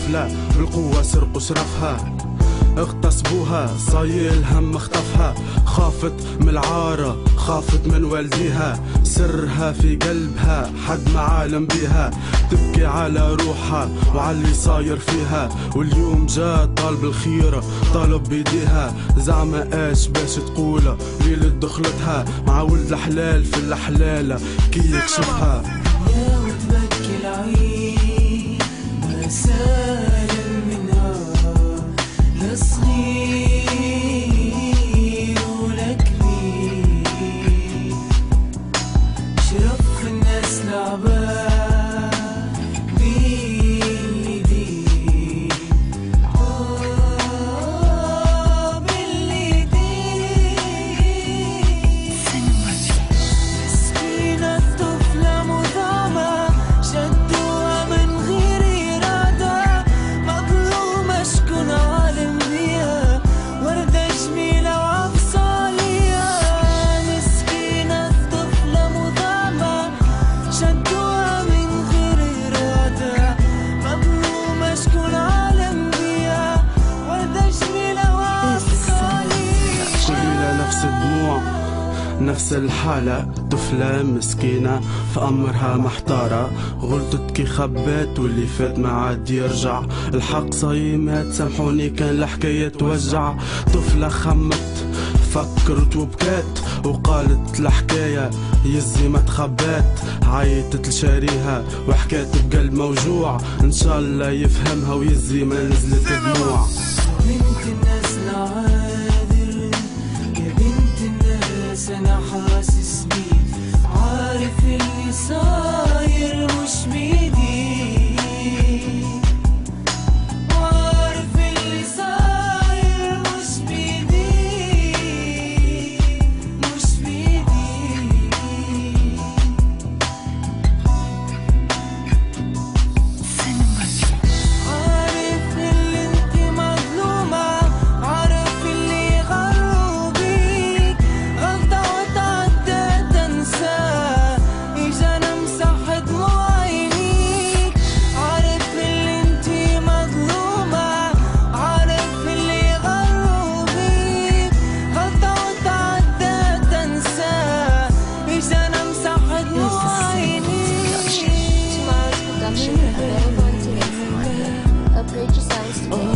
طفلة بالقوة سرقوا شرفها، اغتصبوها صايل الهم اخطفها، خافت من العارة خافت من والديها، سرها في قلبها حد ما عالم بيها، تبكي على روحها وعلى اللي صاير فيها، واليوم جا طالب الخير طالب بيديها، زعما اش باش تقوله ليلة دخلتها مع ولد الحلال في الحلالة كي يكشفها. يا وتبكي العين ما سالم منها لا صغير ولا كبير، شرف الناس لعبة باليدين باليدين. مسكينة الطفلة مذعبة شدوها من غير إرادة، مظلومة شكون عالم بيها وردة جميلة وعفصالية. مسكينة الطفلة مذعبة شدوها من غير إرادة، مظلومة شكون عالم بيها وردة جميلة وعفصالية. كل ليلة نفس الدموع نفس الحالة، طفلة مسكينة في أمرها محتارة، غلطت كي خبات واللي فات ما عاد يرجع، الحق صايمات سامحوني كان الحكاية توجع، طفلة خمت فكرت وبكات وقالت الحكاية يزي ما تخبات، عيطت لشاريها وحكات بقلب موجوع، ان شاء الله يفهمها ويزي ما نزلت دموع. بنت الناس نعاذر يا بنت الناس، انا حاسس بيك عارف اللي صاير مش بيدي، عارف اللي صاير مش بيدي مش بيدي. عارف اللي انت مظلومة، عارف اللي غروا بيك غلطة وتعدى تنساه، اجانا مسح دموع عينيك. عارف اللي انت مظلومة، عارف اللي غروا بيك غلطة وتعدى تنساه، اجانا مسح دموع عينيك. Tomorrow's production available on today's market. Upgrade your sound today.